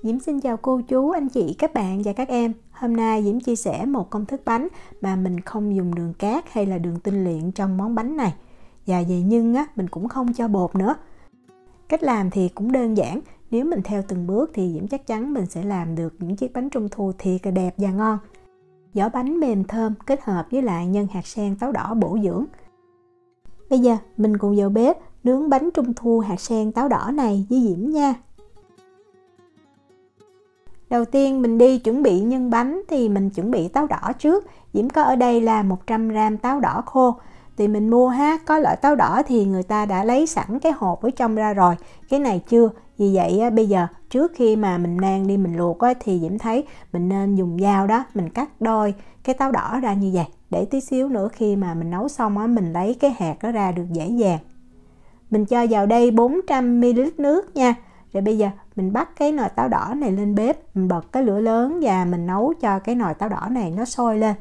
Diễm xin chào cô chú, anh chị, các bạn và các em. Hôm nay Diễm chia sẻ một công thức bánh mà mình không dùng đường cát hay là đường tinh luyện trong món bánh này. Và về nhân mình cũng không cho bột nữa. Cách làm thì cũng đơn giản. Nếu mình theo từng bước thì Diễm chắc chắn mình sẽ làm được những chiếc bánh trung thu thiệt là đẹp và ngon. Vỏ bánh mềm thơm kết hợp với lại nhân hạt sen táo đỏ bổ dưỡng. Bây giờ mình cùng vào bếp nướng bánh trung thu hạt sen táo đỏ này với Diễm nha. Đầu tiên mình đi chuẩn bị nhân bánh thì mình chuẩn bị táo đỏ trước. Diễm có ở đây là 100g táo đỏ khô. Thì mình mua có loại táo đỏ thì người ta đã lấy sẵn cái hộp ở trong ra rồi. Cái này chưa. Vì vậy bây giờ trước khi mà mình mang đi mình luộc thì Diễm thấy mình nên dùng dao đó, mình cắt đôi cái táo đỏ ra như vậy. Để tí xíu nữa khi mà mình nấu xong mình lấy cái hạt đó ra được dễ dàng. Mình cho vào đây 400ml nước nha. Rồi bây giờ mình bắt cái nồi táo đỏ này lên bếp, mình bật cái lửa lớn và mình nấu cho cái nồi táo đỏ này nó sôi lên.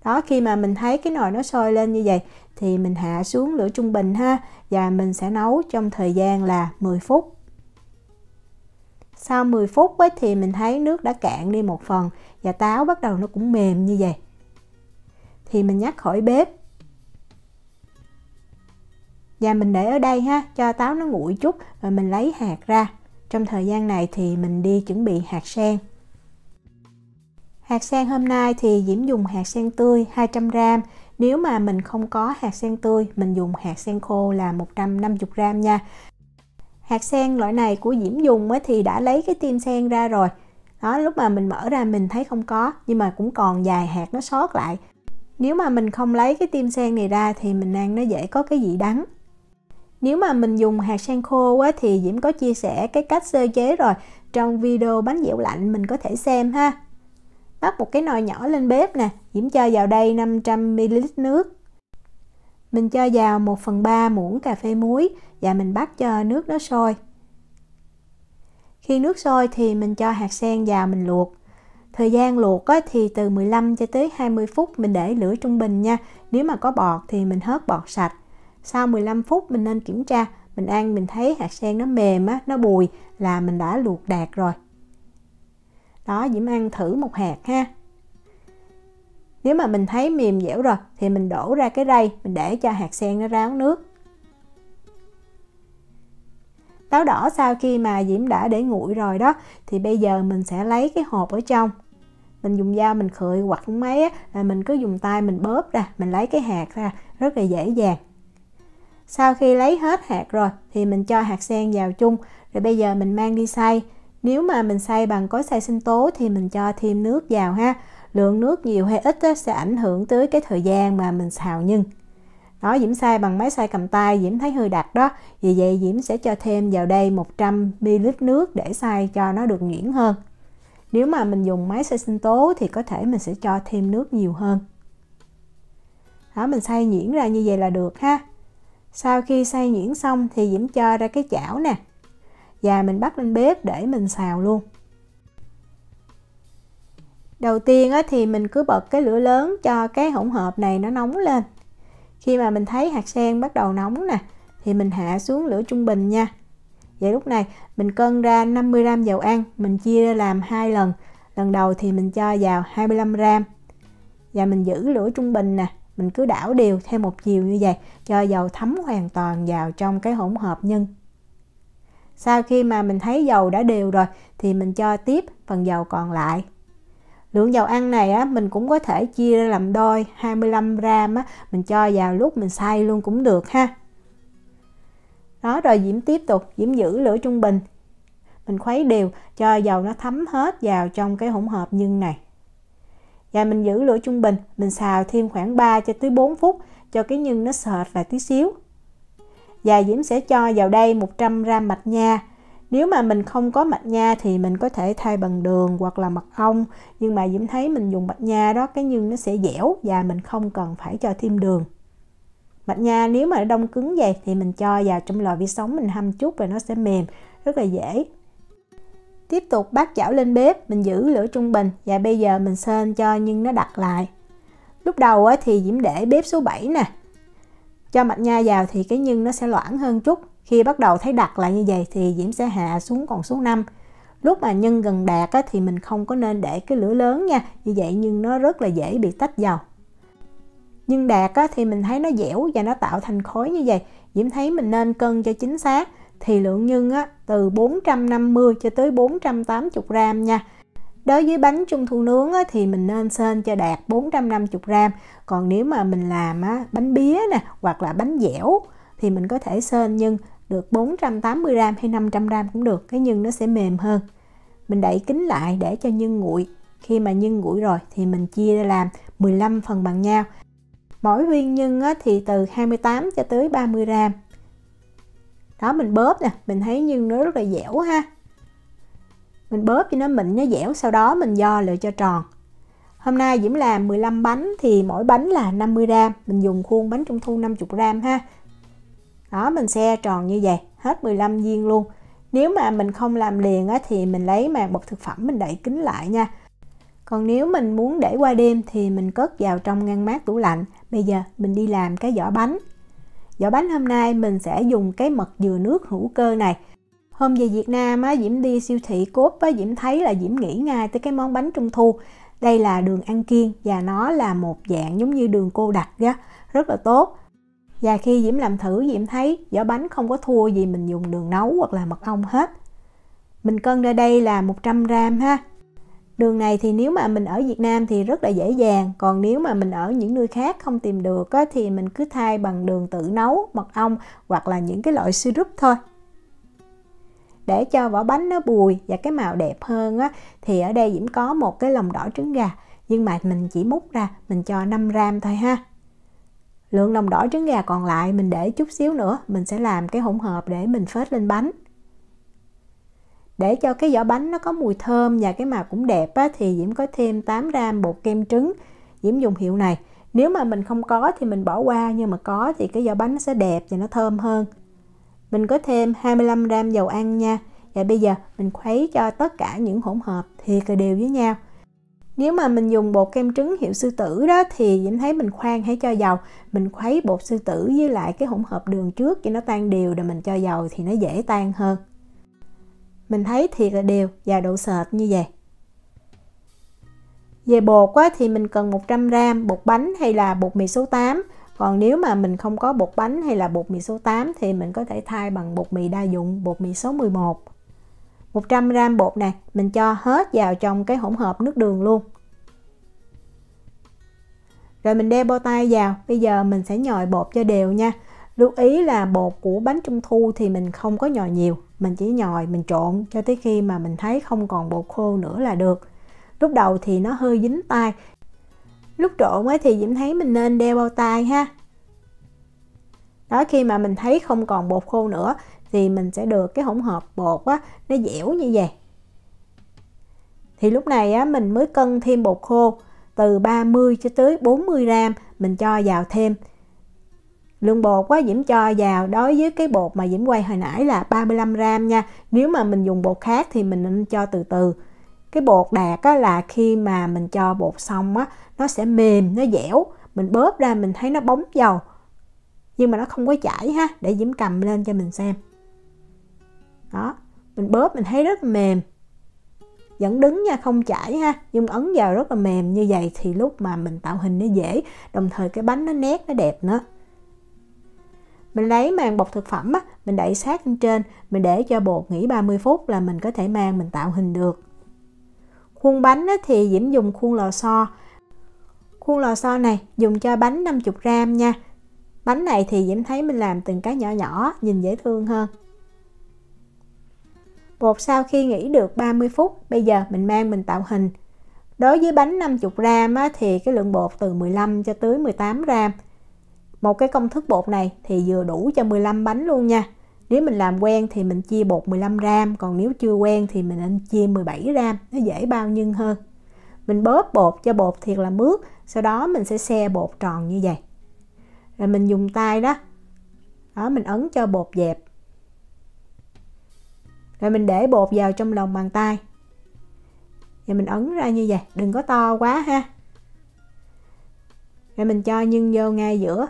Đó, khi mà mình thấy cái nồi nó sôi lên như vậy thì mình hạ xuống lửa trung bình và mình sẽ nấu trong thời gian là 10 phút. Sau 10 phút thì mình thấy nước đã cạn đi một phần và táo bắt đầu nó cũng mềm như vậy. Thì mình nhắc khỏi bếp. Và mình để ở đây cho táo nó nguội chút và mình lấy hạt ra. Trong thời gian này thì mình đi chuẩn bị hạt sen. Hạt sen hôm nay thì Diễm dùng hạt sen tươi 200g. Nếu mà mình không có hạt sen tươi, mình dùng hạt sen khô là 150g nha. Hạt sen loại này của Diễm dùng thì đã lấy cái tim sen ra rồi. Đó, lúc mà mình mở ra mình thấy không có, nhưng mà cũng còn vài hạt nó sót lại. Nếu mà mình không lấy cái tim sen này ra thì mình ăn nó dễ có cái vị đắng. Nếu mà mình dùng hạt sen khô thì Diễm có chia sẻ cái cách sơ chế rồi. Trong video bánh dẻo lạnh mình có thể xem Bắt một cái nồi nhỏ lên bếp nè. Diễm cho vào đây 500ml nước. Mình cho vào 1/3 muỗng cà phê muối và mình bắt cho nước nó sôi. Khi nước sôi thì mình cho hạt sen vào mình luộc. Thời gian luộc thì từ 15 cho tới 20 phút mình để lửa trung bình nha. Nếu mà có bọt thì mình hớt bọt sạch. Sau 15 phút mình nên kiểm tra. Mình ăn mình thấy hạt sen nó mềm nó bùi là mình đã luộc đạt rồi. Đó, Diễm ăn thử một hạt Nếu mà mình thấy mềm dẻo rồi thì mình đổ ra cái rây, mình để cho hạt sen nó ráo nước. Táo đỏ sau khi mà Diễm đã để nguội rồi đó thì bây giờ mình sẽ lấy cái hộp ở trong. Mình dùng dao mình khựi hoặc máy là mình cứ dùng tay mình bóp ra, mình lấy cái hạt ra rất là dễ dàng. Sau khi lấy hết hạt rồi thì mình cho hạt sen vào chung. Rồi bây giờ mình mang đi xay. Nếu mà mình xay bằng cối xay sinh tố thì mình cho thêm nước vào Lượng nước nhiều hay ít sẽ ảnh hưởng tới cái thời gian mà mình xào nhân. Đó, Diễm xay bằng máy xay cầm tay, Diễm thấy hơi đặc đó. Vì vậy Diễm sẽ cho thêm vào đây 100ml nước để xay cho nó được nhuyễn hơn. Nếu mà mình dùng máy xay sinh tố thì có thể mình sẽ cho thêm nước nhiều hơn. Đó, mình xay nhuyễn ra như vậy là được Sau khi xay nhuyễn xong thì Diễm cho ra cái chảo nè. Và mình bắt lên bếp để mình xào luôn. Đầu tiên thì mình cứ bật cái lửa lớn cho cái hỗn hợp này nó nóng lên. Khi mà mình thấy hạt sen bắt đầu nóng nè thì mình hạ xuống lửa trung bình nha. Vậy lúc này mình cân ra 50g dầu ăn, mình chia ra làm 2 lần. Lần đầu thì mình cho vào 25g. Và mình giữ lửa trung bình nè, mình cứ đảo đều theo một chiều như vậy cho dầu thấm hoàn toàn vào trong cái hỗn hợp nhân. Sau khi mà mình thấy dầu đã đều rồi thì mình cho tiếp phần dầu còn lại. Lượng dầu ăn này mình cũng có thể chia ra làm đôi, 25g mình cho vào lúc mình xay luôn cũng được Đó, rồi Diễm tiếp tục, Diễm giữ lửa trung bình. Mình khuấy đều cho dầu nó thấm hết vào trong cái hỗn hợp nhân này. Và mình giữ lửa trung bình, mình xào thêm khoảng 3 cho tới 4 phút cho cái nhân nó sệt lại tí xíu. Và Diễm sẽ cho vào đây 100g mạch nha. Nếu mà mình không có mạch nha thì mình có thể thay bằng đường hoặc là mật ong. Nhưng mà Diễm thấy mình dùng mạch nha đó, cái nhân nó sẽ dẻo và mình không cần phải cho thêm đường. Mạch nha nếu mà nó đông cứng vậy thì mình cho vào trong lò vi sóng mình hâm chút và nó sẽ mềm, rất là dễ. Tiếp tục bắt chảo lên bếp, mình giữ lửa trung bình và bây giờ mình sên cho nhân nó đặc lại. Lúc đầu thì Diễm để bếp số 7 nè. Cho mạch nha vào thì cái nhân nó sẽ loãng hơn chút. Khi bắt đầu thấy đặc lại như vậy thì Diễm sẽ hạ xuống còn số 5. Lúc mà nhân gần đạt á, thì mình không có nên để cái lửa lớn nha, như vậy nhưng nó rất là dễ bị tách dầu. Nhưng đạt á, thì mình thấy nó dẻo và nó tạo thành khối như vậy. Diễm thấy mình nên cân cho chính xác, thì lượng nhân á, từ 450 cho tới 480 gram nha. Đối với bánh trung thu nướng á, thì mình nên sên cho đạt 450 gram. Còn nếu mà mình làm á, bánh bía nè hoặc là bánh dẻo thì mình có thể sên nhân được 480 gram hay 500 gram cũng được. Cái nhân nó sẽ mềm hơn. Mình đậy kín lại để cho nhân nguội. Khi mà nhân nguội rồi thì mình chia ra làm 15 phần bằng nhau. Mỗi viên nhân á, thì từ 28 cho tới 30 gram. Đó, mình bóp nè, mình thấy nhân nó rất là dẻo ha. Mình bóp cho nó mịn, nó dẻo, sau đó mình vo lại cho tròn. Hôm nay Diễm làm 15 bánh thì mỗi bánh là 50 gram. Mình dùng khuôn bánh trung thu 50 gram ha. Đó, mình xe tròn như vậy, hết 15 viên luôn. Nếu mà mình không làm liền á, thì mình lấy màng bọc thực phẩm mình đậy kín lại nha. Còn nếu mình muốn để qua đêm thì mình cất vào trong ngăn mát tủ lạnh. Bây giờ mình đi làm cái vỏ bánh. Vỏ bánh hôm nay mình sẽ dùng cái mật dừa nước hữu cơ này. Hôm về Việt Nam á, Diễm đi siêu thị Coop á, Diễm thấy là Diễm nghĩ ngay tới cái món bánh trung thu. Đây là đường ăn kiêng và nó là một dạng giống như đường cô đặc á, rất là tốt. Và khi Diễm làm thử, Diễm thấy vỏ bánh không có thua gì mình dùng đường nấu hoặc là mật ong hết. Mình cân ra đây là 100 gram ha. Đường này thì nếu mà mình ở Việt Nam thì rất là dễ dàng. Còn nếu mà mình ở những nơi khác không tìm được á, thì mình cứ thay bằng đường tự nấu, mật ong hoặc là những cái loại syrup thôi. Để cho vỏ bánh nó bùi và cái màu đẹp hơn á, thì ở đây Diễm có một cái lòng đỏ trứng gà. Nhưng mà mình chỉ múc ra, mình cho 5 gram thôi ha. Lượng lòng đỏ trứng gà còn lại mình để chút xíu nữa, mình sẽ làm cái hỗn hợp để mình phết lên bánh. Để cho cái vỏ bánh nó có mùi thơm và cái màu cũng đẹp á, thì Diễm có thêm 8 gram bột kem trứng. Diễm dùng hiệu này. Nếu mà mình không có thì mình bỏ qua, nhưng mà có thì cái vỏ bánh nó sẽ đẹp và nó thơm hơn. Mình có thêm 25 gram dầu ăn nha. Và bây giờ mình khuấy cho tất cả những hỗn hợp thiệt là đều với nhau. Nếu mà mình dùng bột kem trứng hiệu Sư Tử đó thì Diễm thấy mình khoan hãy cho dầu. Mình khuấy bột Sư Tử với lại cái hỗn hợp đường trước cho nó tan đều, rồi mình cho dầu thì nó dễ tan hơn. Mình thấy thiệt là đều và độ sệt như vậy. Về bột á, thì mình cần 100 gram bột bánh hay là bột mì số 8. Còn nếu mà mình không có bột bánh hay là bột mì số 8 thì mình có thể thay bằng bột mì đa dụng, bột mì số 11. 100 gram bột này mình cho hết vào trong cái hỗn hợp nước đường luôn. Rồi mình đeo bao tay vào. Bây giờ mình sẽ nhồi bột cho đều nha. Lưu ý là bột của bánh trung thu thì mình không có nhồi nhiều. Mình chỉ nhồi, mình trộn cho tới khi mà mình thấy không còn bột khô nữa là được. Lúc đầu thì nó hơi dính tay. Lúc trộn ấy thì Diễm thấy mình nên đeo bao tay ha. Đó, khi mà mình thấy không còn bột khô nữa thì mình sẽ được cái hỗn hợp bột á, nó dẻo như vậy. Thì lúc này á, mình mới cân thêm bột khô từ 30 cho tới 40 gram mình cho vào thêm. Lượng bột á, Diễm cho vào đối với cái bột mà Diễm quay hồi nãy là 35 gram nha. Nếu mà mình dùng bột khác thì mình nên cho từ từ. Cái bột đạt á, là khi mà mình cho bột xong á, nó sẽ mềm, nó dẻo. Mình bóp ra mình thấy nó bóng dầu. Nhưng mà nó không có chảy ha. Để Diễm cầm lên cho mình xem. Đó, mình bóp mình thấy rất là mềm. Vẫn đứng nha, không chảy ha. Nhưng ấn vào rất là mềm như vậy thì lúc mà mình tạo hình nó dễ. Đồng thời cái bánh nó nét, nó đẹp nữa. Mình lấy màng bọc thực phẩm á, mình đậy sát lên trên. Mình để cho bột nghỉ 30 phút là mình có thể mang mình tạo hình được. Khuôn bánh á, thì Diễm dùng khuôn lò xo. Khuôn lò xo này dùng cho bánh 50 gram nha. Bánh này thì Diễm thấy mình làm từng cái nhỏ nhỏ, nhìn dễ thương hơn. Bột sau khi nghỉ được 30 phút, bây giờ mình mang mình tạo hình. Đối với bánh 50 gram á, thì cái lượng bột từ 15 cho tới 18 gram. Một cái công thức bột này thì vừa đủ cho 15 bánh luôn nha. Nếu mình làm quen thì mình chia bột 15 gram, còn nếu chưa quen thì mình nên chia 17 gram, nó dễ bao nhân hơn. Mình bóp bột cho bột thiệt là mướt, sau đó mình sẽ xe bột tròn như vậy. Rồi mình dùng tay đó. Đó, mình ấn cho bột dẹp. Rồi mình để bột vào trong lòng bàn tay. Rồi mình ấn ra như vậy, đừng có to quá ha. Rồi mình cho nhân vô ngay giữa.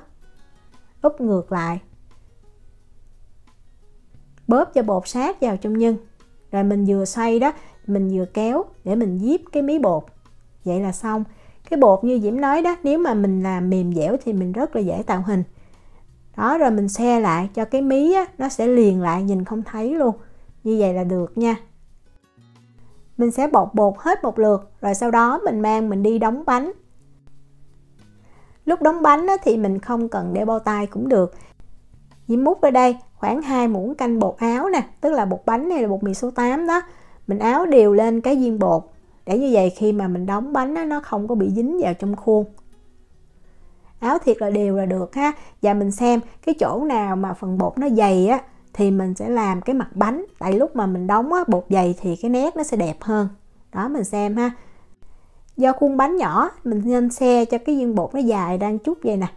Úp ngược lại. Bóp cho bột sát vào trong nhân. Rồi mình vừa xoay đó, mình vừa kéo để mình díp cái mí bột. Vậy là xong. Cái bột như Diễm nói đó, nếu mà mình làm mềm dẻo thì mình rất là dễ tạo hình. Đó, rồi mình xe lại cho cái mí á, nó sẽ liền lại, nhìn không thấy luôn. Như vậy là được nha. Mình sẽ bột bột hết một lượt, rồi sau đó mình đi đóng bánh. Lúc đóng bánh á, thì mình không cần đeo bao tay cũng được. Diễm múc ở đây khoảng 2 muỗng canh bột áo nè, tức là bột bánh hay là bột mì số 8 đó. Mình áo đều lên cái viên bột, để như vậy khi mà mình đóng bánh á, nó không có bị dính vào trong khuôn. Áo thiệt là đều là được ha. Và mình xem cái chỗ nào mà phần bột nó dày á, thì mình sẽ làm cái mặt bánh. Tại lúc mà mình đóng á, bột dày thì cái nét nó sẽ đẹp hơn. Đó, mình xem ha. Do khuôn bánh nhỏ, mình nên xe cho cái viên bột nó dài đang chút vậy nè,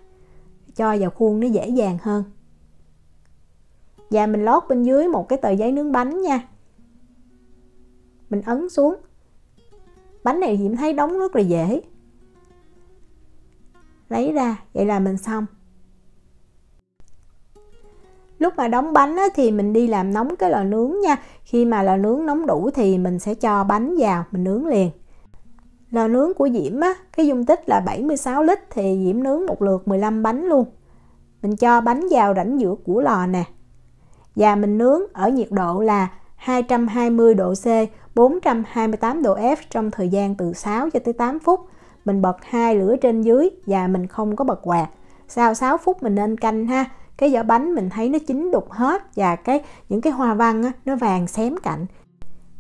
cho vào khuôn nó dễ dàng hơn. Và mình lót bên dưới một cái tờ giấy nướng bánh nha. Mình ấn xuống. Bánh này Diễm thấy đóng rất là dễ. Lấy ra, vậy là mình xong. Lúc mà đóng bánh á, thì mình đi làm nóng cái lò nướng nha. Khi mà lò nướng nóng đủ thì mình sẽ cho bánh vào, mình nướng liền. Lò nướng của Diễm á, cái dung tích là 76 lít thì Diễm nướng một lượt 15 bánh luôn. Mình cho bánh vào rãnh giữa của lò nè. Và mình nướng ở nhiệt độ là 220 độ C, 428 độ F trong thời gian từ 6 cho tới 8 phút. Mình bật 2 lửa trên dưới và mình không có bật quạt. Sau 6 phút mình nên canh ha. Cái vỏ bánh mình thấy nó chín đục hết và những cái hoa văn á, nó vàng xém cạnh.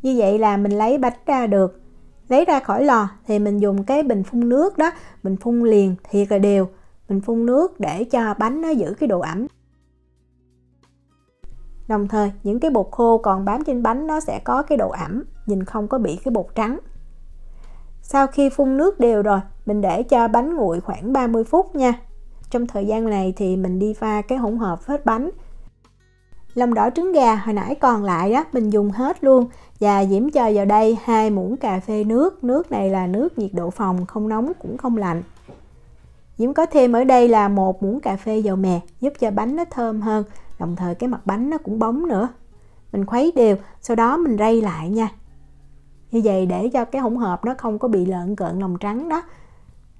Như vậy là mình lấy bánh ra được. Lấy ra khỏi lò thì mình dùng cái bình phun nước đó, mình phun liền thiệt là đều. Mình phun nước để cho bánh nó giữ cái độ ẩm. Đồng thời những cái bột khô còn bám trên bánh nó sẽ có cái độ ẩm, nhìn không có bị cái bột trắng. Sau khi phun nước đều rồi, mình để cho bánh nguội khoảng 30 phút nha. Trong thời gian này thì mình đi pha cái hỗn hợp phết bánh. Lòng đỏ trứng gà hồi nãy còn lại đó, mình dùng hết luôn. Và Diễm cho vào đây 2 muỗng cà phê nước. Nước này là nước nhiệt độ phòng, không nóng cũng không lạnh. Diễm có thêm ở đây là 1 muỗng cà phê dầu mè, giúp cho bánh nó thơm hơn. Đồng thời cái mặt bánh nó cũng bóng nữa. Mình khuấy đều, sau đó mình rây lại nha. Như vậy để cho cái hỗn hợp nó không có bị lợn cợn lòng trắng đó.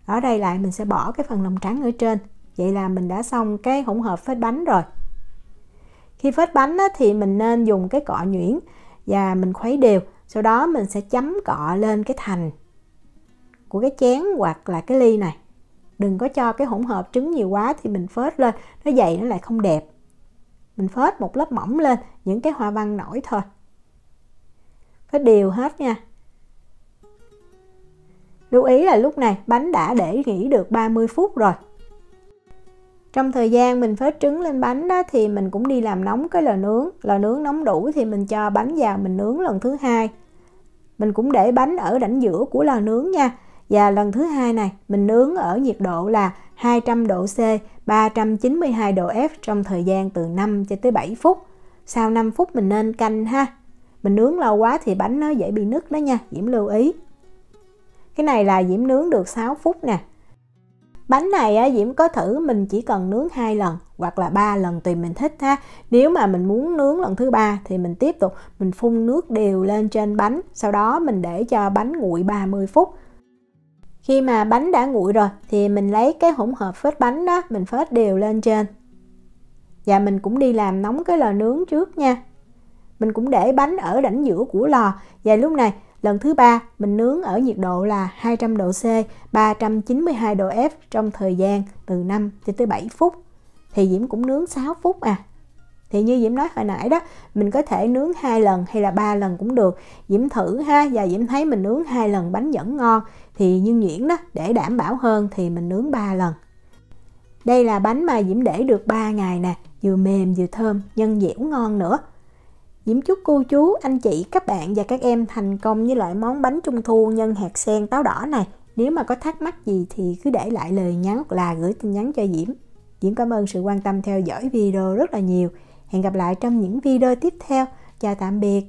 Ở đây lại mình sẽ bỏ cái phần lòng trắng ở trên. Vậy là mình đã xong cái hỗn hợp phết bánh rồi. Khi phết bánh á, thì mình nên dùng cái cọ nhuyễn và mình khuấy đều. Sau đó mình sẽ chấm cọ lên cái thành của cái chén hoặc là cái ly này. Đừng có cho cái hỗn hợp trứng nhiều quá thì mình phết lên, nó dày nó lại không đẹp. Mình phết một lớp mỏng lên, những cái hoa văn nổi thôi. Phết đều hết nha. Lưu ý là lúc này bánh đã để nghỉ được 30 phút rồi. Trong thời gian mình phết trứng lên bánh đó thì mình cũng đi làm nóng cái lò nướng. Lò nướng nóng đủ thì mình cho bánh vào mình nướng lần thứ hai. Mình cũng để bánh ở rãnh giữa của lò nướng nha. Và lần thứ hai này mình nướng ở nhiệt độ là 200 độ C, 392 độ F trong thời gian từ 5 cho tới 7 phút. Sau 5 phút mình nên canh ha. Mình nướng lâu quá thì bánh nó dễ bị nứt đó nha, Diễm lưu ý. Cái này là Diễm nướng được 6 phút nè. Bánh này á, Diễm có thử mình chỉ cần nướng 2 lần hoặc là 3 lần tùy mình thích ha. Nếu mà mình muốn nướng lần thứ 3 thì mình tiếp tục mình phun nước đều lên trên bánh. Sau đó mình để cho bánh nguội 30 phút. Khi mà bánh đã nguội rồi thì mình lấy cái hỗn hợp phết bánh đó, mình phết đều lên trên. Và mình cũng đi làm nóng cái lò nướng trước nha. Mình cũng để bánh ở rãnh giữa của lò. Và lúc này lần thứ 3 mình nướng ở nhiệt độ là 200 độ C, 392 độ F trong thời gian từ 5 cho tới 7 phút. Thì Diễm cũng nướng 6 phút à. Thì như Diễm nói hồi nãy đó, mình có thể nướng 2 lần hay là 3 lần cũng được. Diễm thử ha, và Diễm thấy mình nướng 2 lần bánh vẫn ngon. Thì như Nguyễn đó, để đảm bảo hơn thì mình nướng 3 lần. Đây là bánh mà Diễm để được 3 ngày nè, vừa mềm vừa thơm, nhân dẻo ngon nữa. Diễm chúc cô chú, anh chị, các bạn và các em thành công với loại món bánh trung thu nhân hạt sen táo đỏ này. Nếu mà có thắc mắc gì thì cứ để lại lời nhắn hoặc là gửi tin nhắn cho Diễm. Diễm cảm ơn sự quan tâm theo dõi video rất là nhiều. Hẹn gặp lại trong những video tiếp theo. Chào tạm biệt.